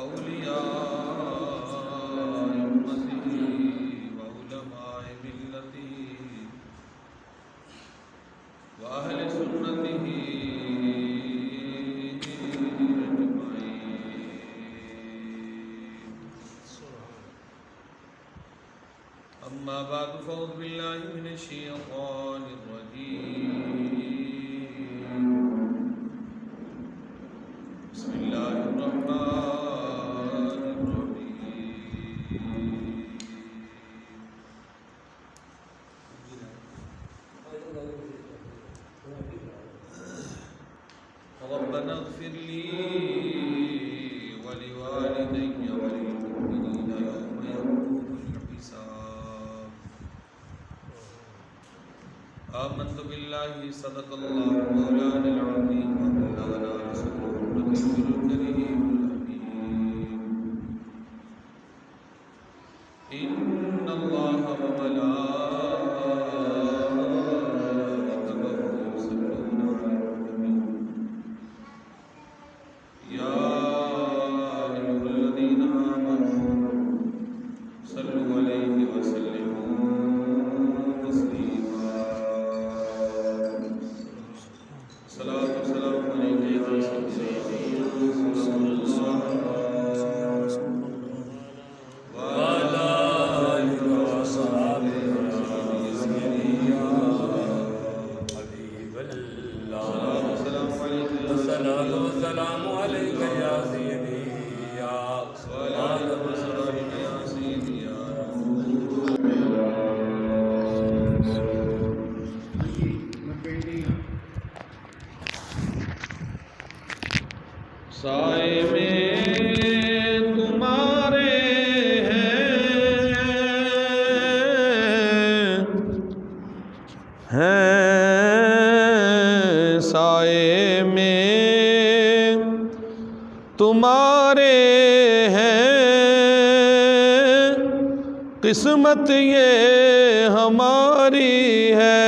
औलिया उम्मती व उलमाए मिल्लती व अहले सुन्नतिही अम्मा बाद फ़अऊज़ु बिल्लाहि मिनश शैतानिर रजीम बिस्मिल्लाहिर रहमानिर रहीम रब्बना इग़फ़िर ली व लिवालिदैया व लिल-मुअ्मिनीना यौम यक़ूमुल हिसाब आमन्तु बिल्लाहि सदक़ल्लाहु मौलानल अज़ीम व बल्लगना रसूलुहुर नबियुल करीमुल अमीन इन्नल्लाहा व मलाइकतहु युसल्लूना अलन नबी या अय्युहल्लज़ीना आमनू सल्लु अलैहि व सल्लिमू तस्लीमा सलातु व सलामु अलैका या सय्यदी रसूलल्लाह व अला आलिहि व अस्हाबिहि या सय्यदी या हबीबल्लाह सलातु व सलामु अलैका या सय्यदी या सलातु व सलामु या सय्यदी या साए में तुम्हारे हैं साए में तुम्हारे हैं किस्मत ये हमारी है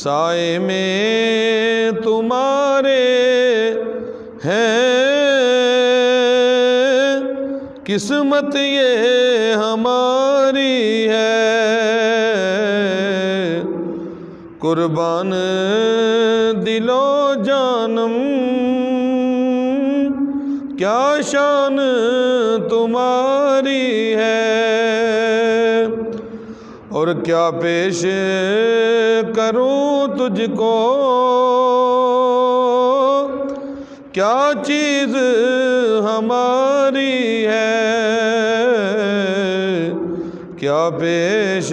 साए में तुम्हारे हैं किस्मत ये हमारी है कुर्बान दिलो जानम क्या शान तुम्हारी है और क्या पेश करूं तुझको क्या चीज़ हमारी है क्या पेश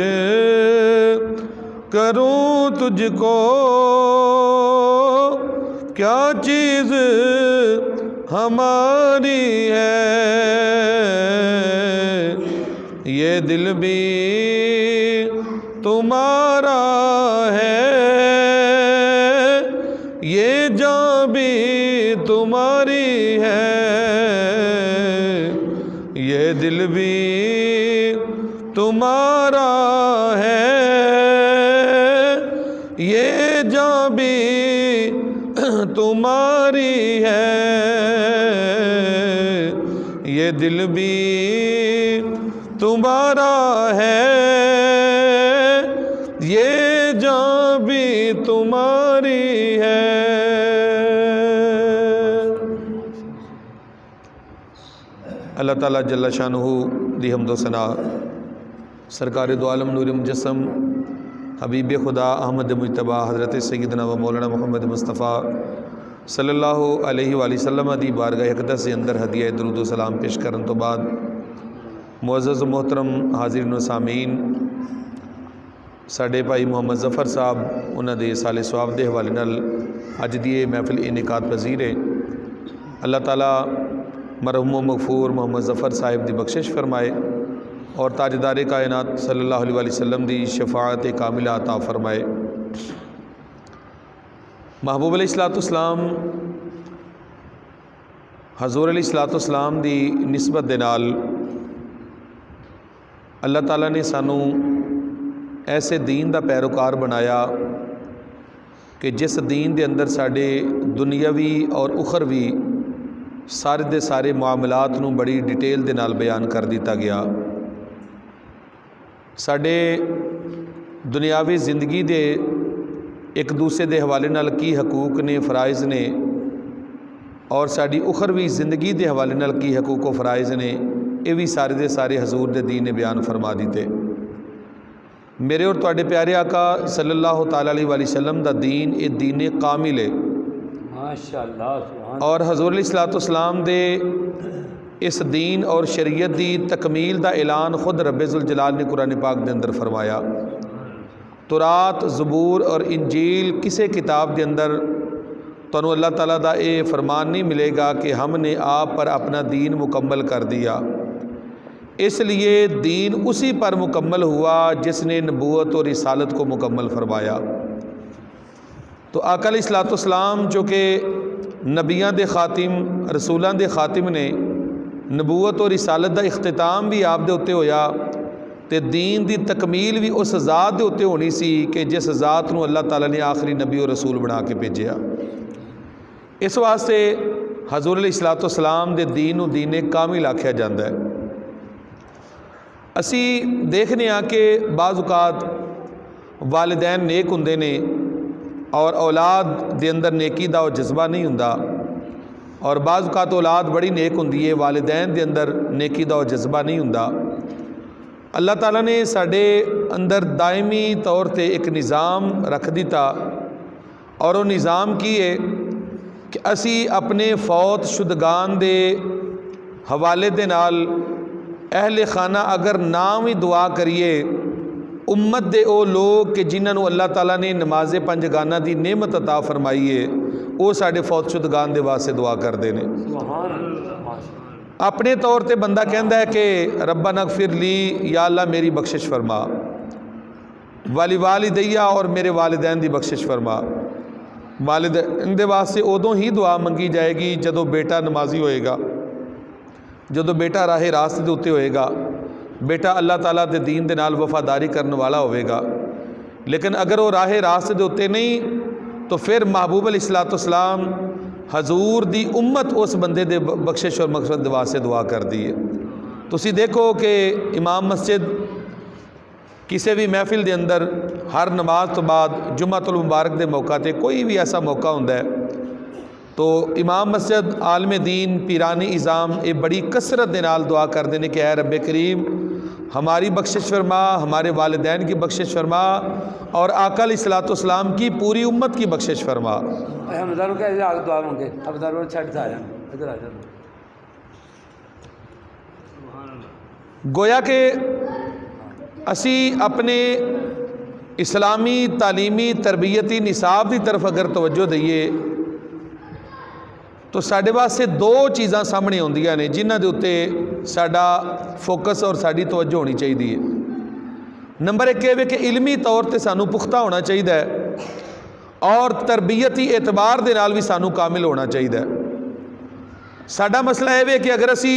करूं तुझको क्या चीज़ हमारी है ये दिल भी तुम्हारा है ये जान भी तुम्हारी है ये दिल भी तुम्हारा है ये जान भी तुम्हारी है ये दिल भी तुम्हारा है ये जान भी तुम्हारी है। अल्लाह ताला जल्ला शानुहु दी हम्दो सना सरकार दो आलम नूर मुजस्सम हबीब खुदा अहमद मुजतबा हज़रत सैयदना व मौलाना मोहम्मद मुस्तफ़ा सल्लल्लाहु अलैहि वसल्लम दी बारगाह अक़दस के अंदर हदिया दरूद व सलाम पेश करन तो बाद मुअज़्ज़ज़ मोहतरम हाज़रीन व सामीन साडे भाई मोहम्मद ज़फ़र साहब उन्होंने साले स्वाब के हवाले नाल अज दी महफिल इनेकात पजीर है। अल्लाह ताला मरहूम मगफूर मोहम्मद ज़फ़र साहिब की बख्शिश फरमाए और ताजदार कायनात सल्लल्लाहु अलैहि वसल्लम की शफाअत कामिला अता फरमाए। महबूब अलैहिस्सलाम हज़ूर अलैहिस्सलाम की निस्बत दे नाल अल्लाह ताला ने सानू ऐसे दीन का पैरोकार बनाया कि जिस दीन के अंदर साढ़े दुनियावी और उखरवी सारे दे सारे मामलात नूं बड़ी डिटेल दे नाल बयान कर दिता गया। साडे दुनियावी जिंदगी दे एक दूसरे के हवाले नाल की हकूक ने, फ़राइज़ ने, और साड़ी उखरवी ज़िंदगी के हवाले नाल की हकूक व फ़राइज़ ने, ये भी सारे दे सारे हजूर दे दीन ने बयान फरमा दिते। मेरे और तुहाडे प्यारे आका सल्लल्लाहु तआला अलैहि वसल्लम दा दीन ये दीन कामिल है माशाअल्लाह। और हजूर अलैहिस्सलाम दे इस दीन और शरीयत दी तकमील दा ऐलान खुद रब्बे जुल जलाल ने कुरान पाक दे अंदर फरमाया। तौरात, ज़बूर और इंजील किसी किताब के अंदर तुहानू अल्लाह ताला दा ये फरमान नहीं मिलेगा कि हमने आप पर अपना दीन मुकम्मल कर दिया। इसलिए दीन उसी पर मुकम्मल हुआ जिसने नबूवत और रिसालत को मुकम्मल फरमाया। तो आका अलैहिस्सलाम जो कि नबियां दे खातिम, रसूलां दे खातिम ने, नबूवत और रिसालत का इख्तिताम भी आप दे उत्ते होया, तो दीन की तकमील भी उस ज़ात के उत्ते होनी सी कि जिस ज़ात नूं अल्लाह ताला ने आखिरी नबी और रसूल बना के भेजिया। इस वास्ते हजूर अलैहिस्सलाम दे दीन नूं दीन कामिल आख्या जाता है। असी देखने कि बाज़ औक़ात वालिदैन नेक हुंदे ने और औलाद दे अंदर नेकी दा जज्बा नहीं हुंदा, और बाज़ औक़ात औलाद बड़ी नेक हुंदी है, वालिदैन दे अंदर नेकी दा जज्बा नहीं हुंदा। अल्लाह ताला ने साडे अंदर दायमी तौर पर एक निज़ाम रख दिता, और वो निज़ाम की है कि असी अपने फौत शुदगान दे हवाले दे नाल अहले खाना अगर नाम ही दुआ करिए, उम्मत दे ओ लोग कि जिन्होंने अल्लाह ताला ने नमाज पंजगाना की नेमत अता फरमाई है, वो साडे फौत शुदगान दे वास्ते दुआ करते हैं। अपने तौर पर बंदा कहता है कि रब्बना गफिर ली, या अल्लाह मेरी बख्शिश फरमा, वालिदैया और मेरे वालिदैन की बख्शिश फरमा। वालिदैन दे वास्ते उदों ही दुआ मंगी जाएगी जदों बेटा नमाजी होएगा, जदों बेटा राहे रास्त के उत्ते होएगा, बेटा अल्लाह ताला दे दीन दे नाल वफादारी करने वाला होएगा। लेकिन अगर वो राहे रास्त के उत्ते नहीं, तो फिर महबूब अलैहिस्सलाम हजूर दी उम्मत उस बंदे दे बख्शिश और मकसद दे वास्ते दुआ कर दी है। तुसी देखो कि इमाम मस्जिद किसी भी महफिल के अंदर हर नमाज तो बाद जुम्मतुल मुबारक के मौका पर कोई भी ऐसा मौका होंदा है, तो इमाम मस्जिद आलम दीन पीरानी इज़ाम ये बड़ी कसरत के नाल दुआ करते हैं कि ऐ रब्बे करीम हमारी बख्शिश फरमा, हमारे वालिदैन की बख्शिश फरमा, और आका अलैहिस्सलाम की पूरी उम्मत की बख्शिश फरमा। गोया के असी अपने इस्लामी तालीमी तरबियती निसाब की तरफ अगर तवज्जो दईए, तो साढ़े वास्ते दो चीज़ां सामने आउंदियां ने जिन्हां दे उत्ते साडा फोकस और साड़ी तवज्जो होनी चाहिए है। नंबर एक है कि इलमी तौर पर सानू पुख्ता होना चाहिए, और तरबियती एतबार दे नाल भी सानू कामिल होना चाहिए। साडा मसला यह है कि अगर असी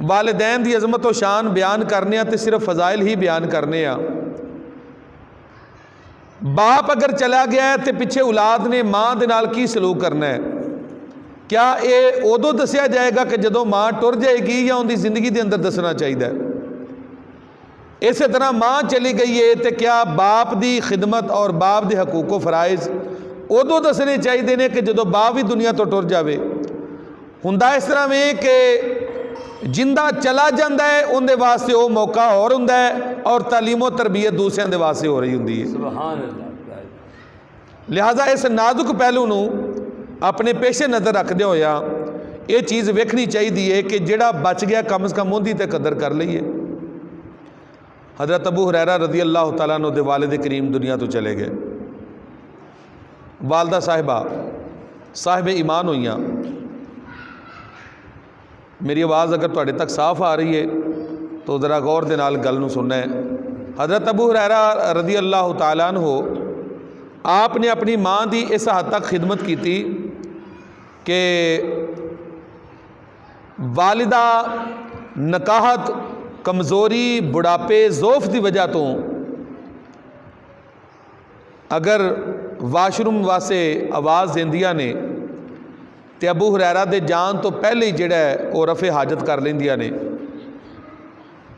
वालिदैन की अजमत व शान बयान करने तो सिर्फ फजाइल ही बयान करने, बाप अगर चला गया है तो पिछे औलाद ने माँ दे नाल की सलूक करना है, क्या ये उदों दसिया जाएगा कि जदों माँ टुर जाएगी, या उनकी जिंदगी के अंदर दसना चाहिए? इस तरह माँ चली गई है तो क्या बाप की खिदमत और बाप के हकूक व फ़राइज़ उदों दसने चाहिए ने कि जदों बाप भी दुनिया तो टुर जाए? हुंदा इस तरह में कि जिंदा चला जाता है उनके वास्ते वो मौका और हुंदा है, और तालीमो तरबियत दूसरों के वास्ते हो रही होंदी है। लिहाजा इस नाजुक पहलू नूं अपने पेशे नज़र रखदे होया ये चीज़ वेखनी चाहिए कि जिहड़ा बच गया कम से कम उहदी ते कदर कर लईए। हज़रत अबू हुरैरा रज़ी अल्लाह तआला अन्हु दे वालिद करीम दुनिया तो चले गए, वालदा साहिबा साहिब ईमान हुईयां। मेरी आवाज़ अगर तुहाडे तक साफ आ रही है तो ज़रा गौर दे नाल गल नूं सुनना है। हज़रत अबू हुरैरा रज़ी अल्लाह तआला अन्हु आपने अपनी माँ की इस हद तक खिदमत की थी कि वालिदा नकाहत कमज़ोरी बुढ़ापे ज़ोफ़ की वजह तो अगर वाशरूम वास्ते आवाज़ देंदियां ने तो अबू हुरैरा दे जान तो पहले ही जिहड़ा है वो रफ़े हाजत कर लैंदियां ने।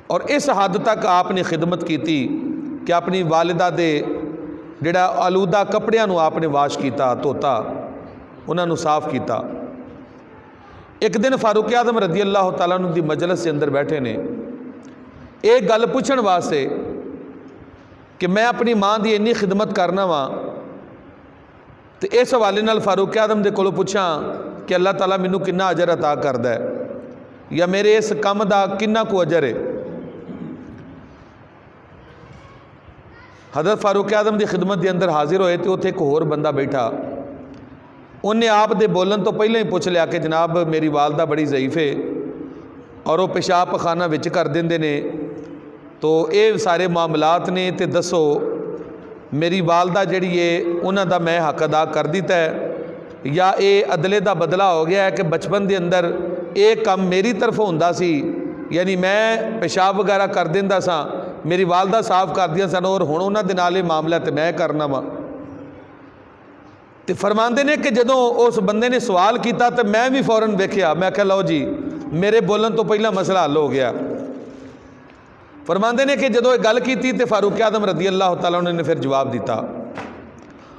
और इस हद तक आपने खिदमत की कि अपनी वालिदा दे जिहड़ा आलूदा कपड़ियां नूं आपने वाश किया, धोता, उन्होंने साफ किया। एक दिन फारूक आजम रज़ी अल्लाह तआला अन्हु दी मजलिस के अंदर बैठे ने, एक गल पुछण वास्ते कि मैं अपनी माँ की इन्नी खिदमत करना वा, तो इस हवाले नाल फारूक आजम दे कोलों पुछां कि अल्लाह ताला मैनू किन्ना अजर अता करदा है, या मेरे इस काम का किन्ना को अजर है। हज़रत फारूक आजम की खिदमत के अंदर हाजिर होए तो उत्थे एक होर बंदा बैठा, उन्हें आप दे बोलन तो पहले ही पूछ लिया कि जनाब मेरी वालदा बड़ी ज़ईफ़ है और वो पेशाब पखाना विच कर देंदे ने, तो ये सारे मामलात ने, तो दसो मेरी वालदा जिहड़ी है उन्हां दा मैं हक अदा कर दिता है या ये अदले का बदला हो गया है कि बचपन के अंदर एक काम मेरी तरफ होंदा सी, यानी मैं पेशाब वगैरह कर देंदा सा, मेरी वालदा साफ कर दिया सन और हुण उन्हां दे नाल ये मामला तो मैं करना वा। तो फरमाते ने कि जदों उस बंदे ने सवाल किया तो मैं भी फौरन वेख्या, मैं आख्या लो जी मेरे बोलन तो पहला मसला हल हो गया। फरमाते ने कि जदों गल की तो फारूक आजम रज़ी अल्लाह तआला अन्हु ने फिर जवाब दिता,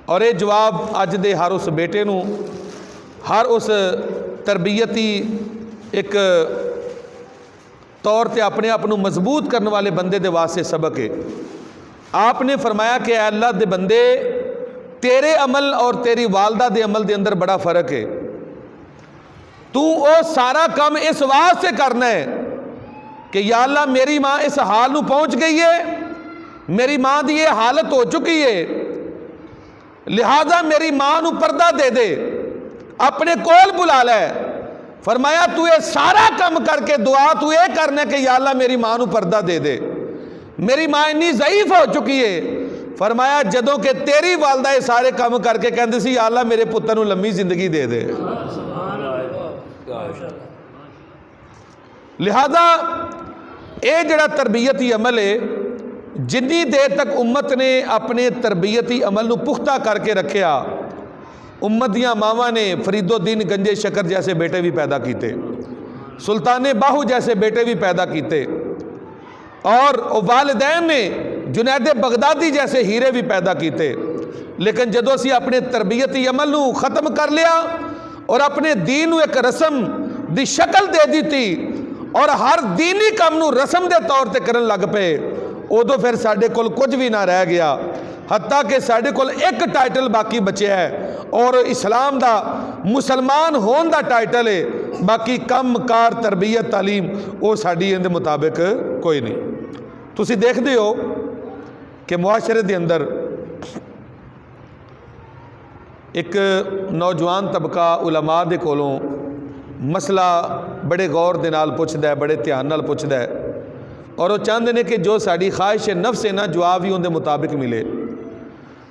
और ये जवाब अज दे हर उस बेटे नूं, हर उस तरबियती एक तौर पर अपने आप को मजबूत करने वाले बंदे दे वास्ते सबक है। आपने फरमाया कि अल्लाह दे बंदे तेरे अमल और तेरी वालदा दे अमल के अंदर बड़ा फ़र्क है, तू वो सारा काम इस वास्ते करना है कि या अल्लाह मेरी माँ इस हाल नूं पहुँच गई है, मेरी माँ की ये हालत हो चुकी है, लिहाजा मेरी माँ नूं पर्दा दे दे, अपने कोल बुला लै। फरमाया तू ये सारा काम करके दुआ तू ये करना कि या अल्लाह मेरी माँ नूं पर्दा दे दे, मेरी माँ इन्नी ज़ईफ़ हो चुकी है। फरमाया जदों कि तेरी वालदा ये सारे काम करके कहती सी या अल्लाह मेरे पुत्र नूं लंबी जिंदगी दे दे। लिहाजा ये जिहड़ा तरबियती अमल है, जिन्नी देर तक उम्मत ने अपने तरबियती अमल नूं पुख्ता करके रखिया, उम्मत दियां मावां ने फरीदुद्दीन गंजे शकर जैसे बेटे भी पैदा किए, सुल्तान बाहू जैसे बेटे भी पैदा किए, और वालिदैन ने जुनैद बगदादी जैसे हीरे भी पैदा किए। लेकिन जदों असीं अपने तरबियती अमल नूं ख़त्म कर लिया और अपने दीन नूं एक रस्म दी शक्ल दे दी और हर दीनी काम नूं रस्म के तौर पर करन लग पे, उदों फिर साडे कोल कुछ भी ना रह गया, हत्ता कि साडे कोल एक टाइटल बाकी बचिया है और इस्लाम दा मुसलमान होने का टाइटल है, बाकी कम कार तरबियत तालीम वो साडी इहदे मुताबिक कोई नहीं। तुसीं देखदे हो कि मुआशरे के अंदर एक नौजवान तबका उलमा दे कोलों मसला बड़े गौर दे नाल पुछदा है, बड़े ध्यान नाल पुछदा है, और वो चाहते हैं कि जो साड़ी ख्वाहिश है नफ्स है ना जवाब ही उनके मुताबिक मिले।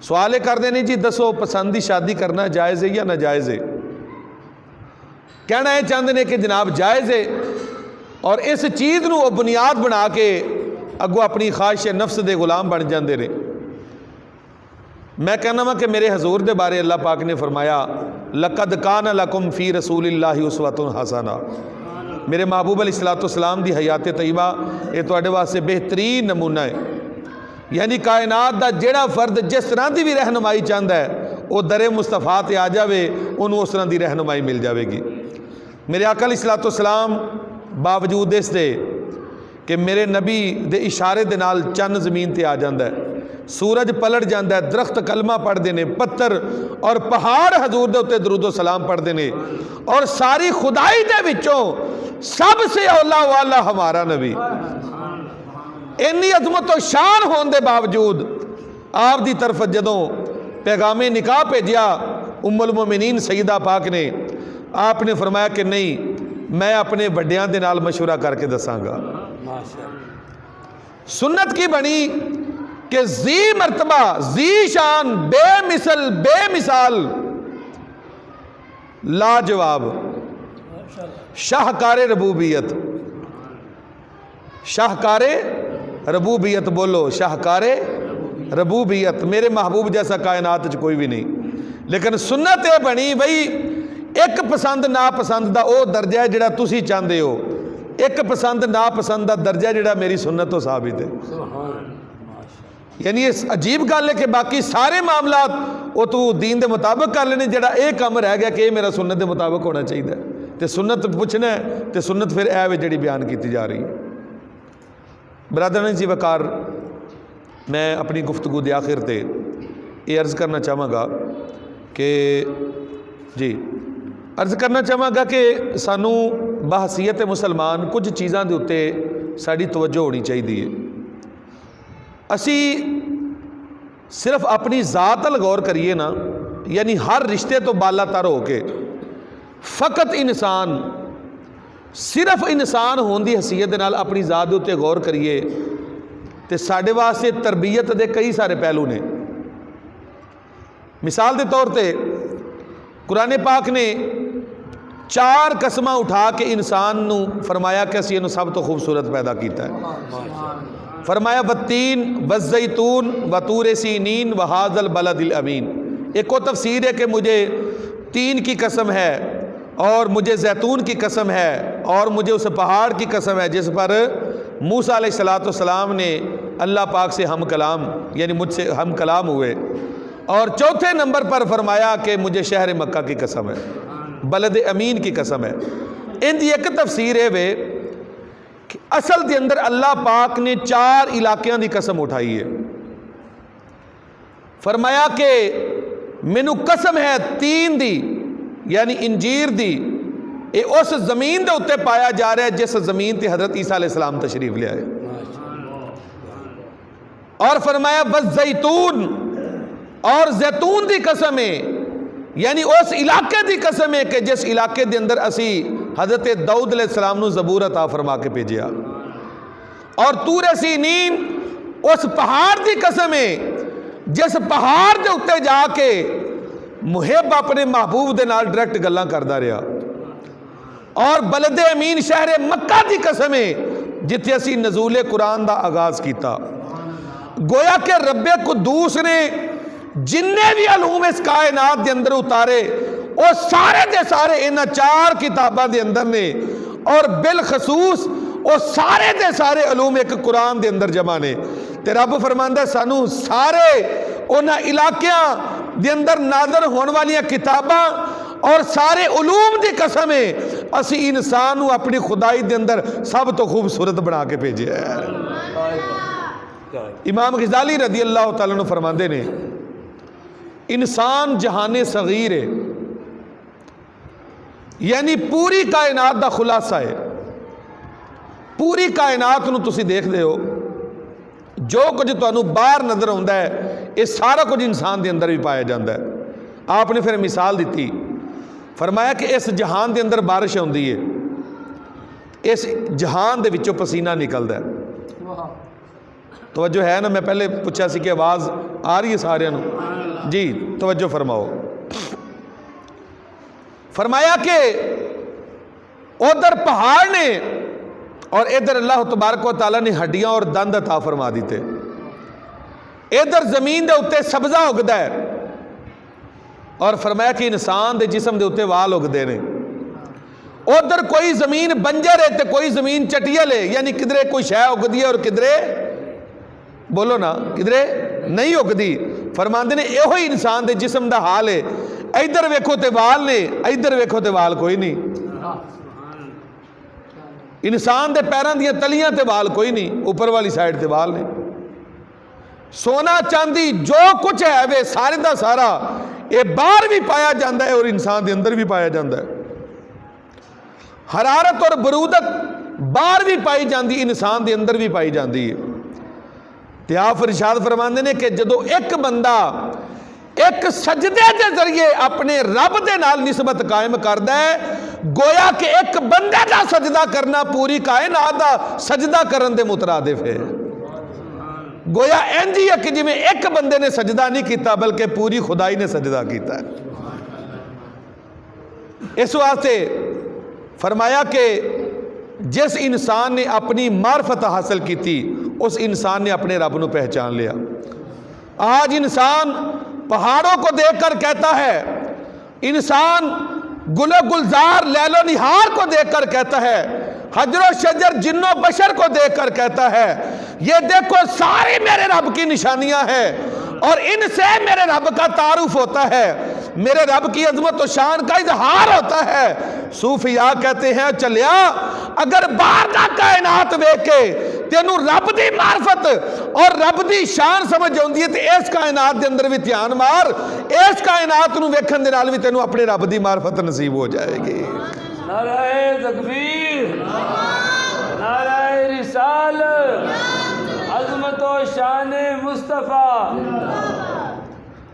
सवाल करते हैं जी दसो पसंद की शादी करना जायज़ है या नाजायज़ है? कहना यह चाहते हैं कि जनाब जायज़ है, और इस चीज़ को बुनियाद बना के अगों अपनी ख्वाहिश नफ्स के गुलाम बन जाते हैं। मैं कहना वा कि मेरे हजूर के बारे अल्लाह पाक ने फरमाया लक़द कान लकुम फ़ी रसूलिल्लाहि उस्वतुन हसना, मेरे महबूब अलैहिस्सलाम दी हयात तय्यबा ये तुहाडे वास्ते बेहतरीन नमूना है। यानी कायनात का जिहड़ा फर्द जिस तरह की भी रहनुमाई चाहता है वो दरे मुस्तफा ते आ जाए, उन्होंने उस तरह की रहनुमाई मिल जाएगी। मेरे आका अलैहिस्सलाम बावजूद इसके कि मेरे नबी दे इशारे दे नाल चन्न ज़मीन ते आ जाता है, सूरज पलट जाता है, दरख्त कलमा पढ़ते हैं, पत्थर और पहाड़ हजूर दे उत्ते दरूदो सलाम पढ़ते हैं, और सारी खुदाई दे विचों सबसे औला वाला हमारा नबी। इन्नी अजमत तो शान होने के बावजूद आप दी तरफ जदों पैगामे निकाह भेजिया उम्मुल मोमिनीन सईदा पाक ने, आपने फरमाया कि नहीं मैं अपने वड्डियां दे नाल मशवरा करके दसांगा। सुन्नत की बनी कि जी मर्तबा जी शान बेमिसल बेमिसाल लाजवाब शाहकारे रबूबियत, शाहकारे रबूबियत, बोलो शाहकारे रबूबियत, मेरे महबूब जैसा कायनात च कोई भी नहीं। लेकिन सुन्नत ये बनी भाई एक पसंद नापसंद का वो दर्जा है जिहड़ा तुसी चाहते हो, एक पसंद नापसंद का दर्जा जिहड़ा मेरी सुन्नत तो साबित है। यानी ये अजीब गल है कि बाकी सारे मामलात वो तू दीन के मुताबिक कर लेने, जिहड़ा ये काम रह गया कि ये मेरा सुन्नत के मुताबिक होना चाहिए। तो सुन्नत पुछना है तो सुन्नत फिर ऐ जी बयान की जा रही है। बरादरान जी वकार, मैं अपनी गुफ्तगू के आखिर ते ये अर्ज़ करना चाहांगा कि जी अर्ज़ करना चाहांगा कि सानू बहसीयत मुसलमान कुछ चीज़ों के उत्ते साड़ी तवज्जो होनी चाहिए। असी सिर्फ अपनी ज़ात अल गौर करिए ना, यानी हर रिश्ते तो बालातर हो के फ़कत इंसान सिर्फ इंसान होने की हैसीयत दे नाल अपनी ज़ात के उत्ते गौर करिए तो साढ़े वास्ते तरबीयत के कई सारे पहलू ने। मिसाल के तौर पर कुरान पाक ने 4 कसमां उठा के इंसान नू फरमाया कि असीं इहनूं सब तो खूबसूरत पैदा किया है। फरमाया वत्तीन वज़ैतून वतूर सीनीन वहाज़ल बलदिल अमीन। एक और तफसीर है कि मुझे तीन की कसम है और मुझे जैतून की कसम है और मुझे उस पहाड़ की कसम है जिस पर मूसा अलैहिस्सलाम ने अल्लाह पाक से हम कलाम यानी मुझसे हम कलाम हुए। और चौथे नंबर पर फरमाया कि मुझे शहर मक्का की कसम है, बलद अमीन की कसम है। इनकी एक तफसीर है वे कि असल के अंदर अल्लाह पाक ने 4 इलाकों की कसम उठाई है। फरमाया कि मैनू कसम है 3 दी यानी इंजीर दी, ये उस जमीन के उत्ते पाया जा रहा है जिस जमीन ते हज़रत ईसा अलैहिस्सलाम तशरीफ लिया है। और फरमाया वज़ैतून, और जैतून की कसम है यानी उस इलाके की कसम है कि जिस इलाके के अंदर असी हज़रत दाऊद अलैहिस्सलाम नू ज़बूर अता फरमा के भेजिया। और तूर सीनीन उस पहाड़ की कसम है जिस पहाड़ के उत्ते जाके मुहिब अपने महबूब के नाल डायरैक्ट गल्लां करदा रहा। और बलद अमीन शहर मक्का की कसम है जिथे असी नज़ूले कुरान का आगाज़ किया। गोया के रब्बे कुद्दूस ने जिन्ने भी अलूम इस कायनात के अंदर उतारे वो सारे के सारे इन्हां 4 किताबों के अंदर ने। और बिलखसूस वो सारे के सारे अलूम एक कुरान के अंदर जमा ने। ते रब फरमांदा सानू सारे उन्हां इलाकियां के अंदर नाज़र होने वाली किताबां और सारे उलूम की कसम है असी इंसान नू अपनी खुदाई के अंदर सब तो खूबसूरत बना के भेजे है। इमाम गज़ाली रज़ी अल्लाह तआला अन्हु फरमाते ने इंसान जहाने सगीर है यानी पूरी कायनात का खुलासा है। पूरी कायनात नू तुसी देखते हो, जो कुछ तुहानू बाहर नज़र आता है ये सारा कुछ इंसान के अंदर भी पाया जाता है। आपने फिर मिसाल दी, फरमाया कि इस जहान के अंदर बारिश आती है, इस जहान के विचों पसीना निकलता है। तवज्जो है ना, मैं पहले पूछा सी कि आवाज़ आ रही है सारिਆਂ नू जी, तवज्जो फरमाओ। फरमाया कि उधर पहाड़ ने और इधर अल्लाह तबारक व तआला ने हड्डियां और दंद अता फरमा दिते। इधर जमीन के उत्ते सब्जा उगदा है और फरमाया कि इंसान के जिसम के उत्ते वाल उगते हैं। उधर कोई जमीन बंजर है तो कोई जमीन चटियल है, यानी किधरे कोई शह उगदी है और किधरे बोलो ना किधरे नहीं उगदी। फरमाते ने यो ही इंसान के जिसम का हाल है, इधर वेखो तो वाल ने, इधर वेखो तो वाल कोई नहीं। इंसान के पैरों दी तलियां ते वाल कोई नहीं, ऊपर वाली साइड ते वाल ने। सोना चांदी जो कुछ है वे सारे का सारा ये बाहर भी पाया जाता है और इंसान के अंदर भी पाया जाता है। हरारत और बरूदत बाहर भी पाई जाती, इंसान के अंदर भी पाई जाती है। तो आप इरशाद फरमाते ने कि जदों एक बंदा एक सजदे के जरिए अपने रब के नाल निस्बत कायम करता है, गोया कि एक बंदे का सजदा करना पूरी कायनात का सजदा करने के मुतरादिफ है। गोया इंज ही है कि जिवें एक बंदे ने सजदा नहीं किया बल्कि पूरी खुदाई ने सजदा किया है। इस वास्ते फरमाया कि जिस इंसान ने अपनी मार्फत हासिल की थी उस इंसान ने अपने रब को पहचान लिया। आज इंसान पहाड़ों को देखकर कहता है, इंसान गुलो गुलजार लैलो निहार को देखकर कहता है, हजरो शजर जिन्नो बशर को देखकर कहता है, ये देखो सारी मेरे रब की निशानियां हैं और इनसे मेरे रब का तारुफ होता है, मेरे रब की अजमत और शान का इजहार होता है। सूफिया कहते हैं चलिया अगर बाहर का कायनात वेख के तेनू रब दी मार्फत और रब दी शान समझ आउंदी है ते इस कायनात दे अंदर भी ध्यान मार, इस कायनात नू वेखण दे नाल भी तेनू अपने रब दी मार्फत नसीब हो जाएगी। नाराए तकबीर, नाराए रिसालत, अज़मत व शान मुस्तफ़ा।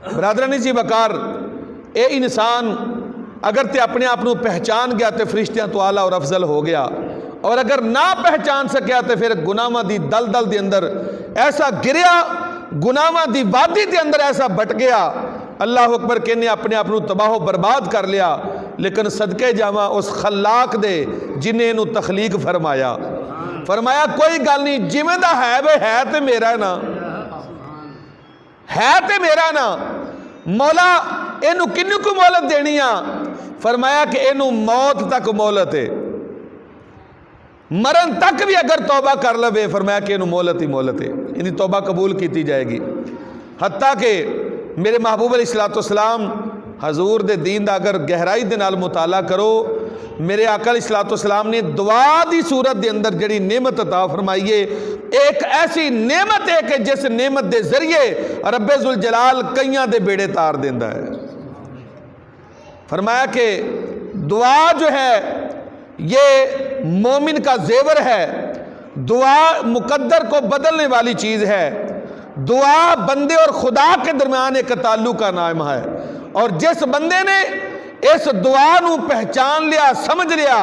बरादरानी जी वकार, ये इंसान अगर ते अपने आप को पहचान गया तो फरिश्तियां तो आला और अफजल हो गया, और अगर ना पहचान सकिया तो फिर गुनाहां दी दलदल दे अंदर ऐसा गिरया, गुनाहां दी वादी दे अंदर ऐसा भट गया, अल्लाह अकबर कहने अपने आप को तबाह बर्बाद कर लिया। लेकिन सदके जावा उस खलाक दे जिन्हें इनू तखलीक फरमाया, फरमाया कोई गल नहीं, जिमें दा है वे है तो मेरा ना, है तो मेरा ना, मौला इनू किन्नू को मोहलत देनी आ? फरमाया कि इनू मौत तक मोहलत है, मरण तक भी अगर तौबा कर लवे, फरमाया कि इनू मोहलत ही मोहलत है, इनकी तौबा कबूल की जाएगी। हत्ता कि मेरे महबूब अलैहिस्सलाम हजूर दे दीन दा अगर गहराई दे नाल मुताला करो, मेरे आका अलैहिस्सलाम ने दुआ दी सूरत दे अंदर जड़ी नेमत अता फरमाई है, एक ऐसी नेमत है कि जिस नेमत दे जरिए रब्बे जुल जलाल कईयां दे बेड़े तार देंदा है। फरमाया कि दुआ जो है ये मोमिन का जेवर है, दुआ मुकद्दर को बदलने वाली चीज़ है, दुआ बंदे और खुदा के दरमियान एक ताल्लुक का नाम है, और जिस बंदे ने इस दुआ नू पहचान लिया, समझ लिया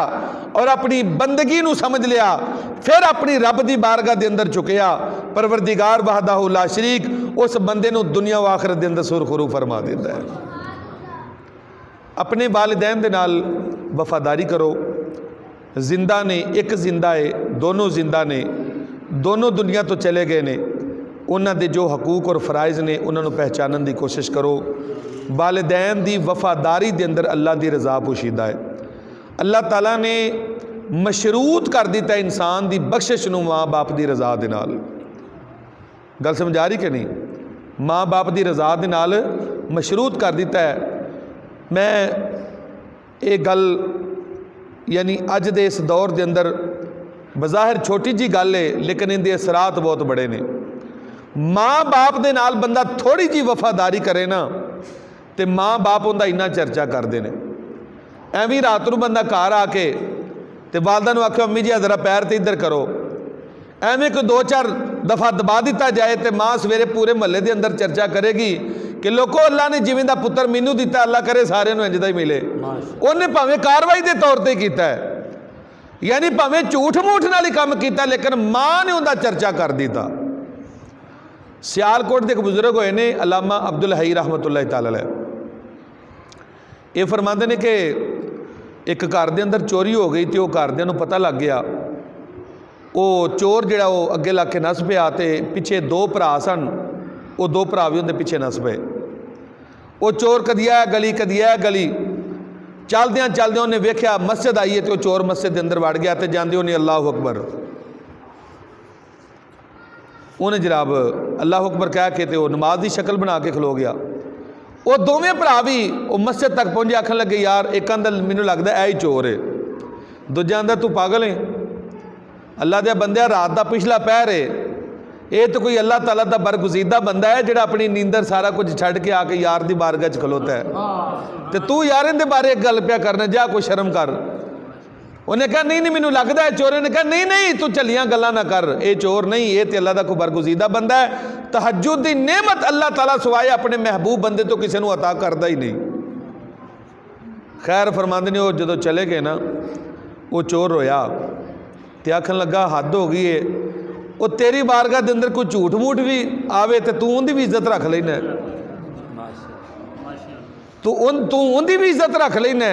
और अपनी बंदगी नू समझ लिया, फिर अपनी रब दी बारगाह दे अंदर चुकिया, परवरदिगार वहदहू ला शरीक उस बंदे नू दुनिया व आखिरत दे अंदर सुरखरू फरमा देता है। अपने वालिदैन दे नाल वफादारी करो। जिंदा ने, एक जिंदा है, दोनों जिंदा ने, दोनों दुनिया तो चले गए ने, उन्हां दे जो हकूक और फ़राइज़ ने उन्होंने पहचानने की कोशिश करो। वालिदैन दी वफादारी दे अंदर अल्लाह दी रज़ा पोशीदा है। अल्लाह ताला ने मशरूत कर दिता इंसान दी बख्शिश नूं माँ बाप दी रज़ा दे नाल। गल समझ आ रही कि नहीं? माँ बाप दी रज़ा दे नाल मशरूत कर दिता है। मैं ये गल यानी अज दे इस दौर दे अंदर बज़ाहिर छोटी जी गल है, लेकिन इनके असरात बहुत बड़े ने। माँ बाप दे नाल बंदा थोड़ी जी वफादारी करे ना तो माँ बाप उनका इन्ना चर्चा करते हैं। एवं रात को बंदा घर आके तो वालदा नूं आखे अम्मी जी जरा पैर तो इधर करो, एवं कोई दो चार दफ़ा दबा दिता जाए तो माँ सवेरे पूरे महल्ले के अंदर चर्चा करेगी कि लोगों अल्लाह ने जिवें दा पुत्र मैनू दिता, अल्लाह करे सारे नूं इंज दा ही मिले। उन्हें भावें कार्रवाई के तौर पर किया है, यानी भावें झूठ मूठ नाल ही काम किया, लेकिन माँ ने उनका चर्चा कर दिता। सियालकोट के एक बुजुर्ग होए ने अल्लामा अब्दुल हई रहमतुल्लाह तआला अलैह, ये फरमाते हैं कि एक घर के अंदर चोरी हो गई तो घरदियां नूं पता लग गया। वो चोर जिहड़ा वो अगे लग के नस पिया, तो पिछे दो भरा सन, वो दो भरा भी उनके पिछे नस पे। वो चोर कदी है गली कदी है गली, चलद्या चलद्या उन्हें वेख्या मस्जिद आई है तो चोर मस्जिद के अंदर वड़ गया, तो जाते उन्हें अल्लाह अकबर, उन्हें जनाब अल्लाह अकबर कह के तो नमाज की शक्ल बना के खलो गया। वो दोवें भरा भी वो मस्जिद तक पहुंचे, आखन लगे यार एक आंदा मैनू लगता है ही चोर है, दूजा आंदा तू पागल है, अल्लाह दे बंदे रात का पिछला पहर है, ये तो कोई अल्लाह ताला का बरगुजीदा बंदा है जिहड़ा अपनी नींदर सारा कुछ छड़ के आके यार की बारगाह च खलोता है, तो तू यार इहदे बारे एक गल पिया करना, जा कोई शर्म कर। उन्हें कहा नहीं नहीं मैनू लगता है चोर, ने कहा नहीं नहीं तू चलियां गल्लां ना कर, ये चोर नहीं, ये तो अल्लाह का कोई बरगुजीदा बंदा है, तहज्जुद की नेमत अल्लाह ताला सवाए अपने महबूब बंदे तो किसी को अता करता ही नहीं। खैर फरमाते ने वो जो चले गए ना, वो चोर रोया तो आखन लगा हद हो गई है, वो तेरी बारगाह के अंदर कोई झूठ मूठ भी आवे तो तू उनकी भी इज्जत रख लेना, तू उनकी भी इज्जत रख लेना।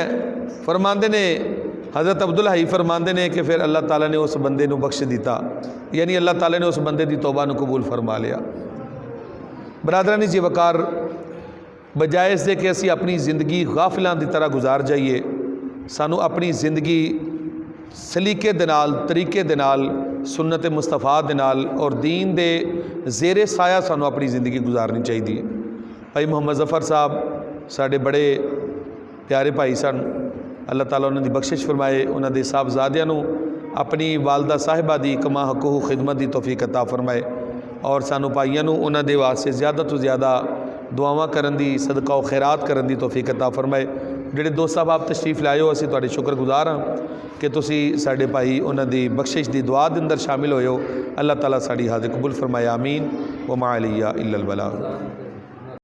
फरमाते ने हज़रत अब्दुल हई फरमाते ने कि फिर अल्लाह ताला ने उस बंदे को बख्श दिता, यानी अल्लाह ताला ने उस बंदे की तौबा को कबूल फरमा लिया। बरादरानी जी वकार, बजाय इससे कि असी अपनी ज़िंदगी गाफिलां की तरह गुजार जाइए, सानू अपनी जिंदगी सलीके दे नाल तरीके दे नाल सुन्नत मुस्तफा दे नाल और दीन दे जेरे साया सानू अपनी ज़िंदगी गुजारनी चाहिए। भाई मुहम्मद जफ़र साहब साढ़े बड़े प्यारे भाई सन, अल्लाह ताला उन्हां दी बख्शिश फरमाए, उन्हां दे साहबजादियां नू अपनी वालदा साहिबा दी कमा हकूक़ खिदमत की तौफीक अता फरमाए और सानू भाइयों नू उन्हां दे वास्ते ज़्यादा तो ज़्यादा दुआवां करन दी, सदका व खैरात करन दी तौफीक अता फरमाए। जिहड़े दोस्त साहब आप तशरीफ़ लाए हो, असीं तुहाडे शुक्रगुजार हाँ कि तुसी साडे भाई उन्हां दी बख्शिश दी दुआ दे अंदर शामिल होए हो। अल्लाह ताला साडी हाज़िर कबूल फरमाए, आमीन। व मा अलैया इल्लल बलाग।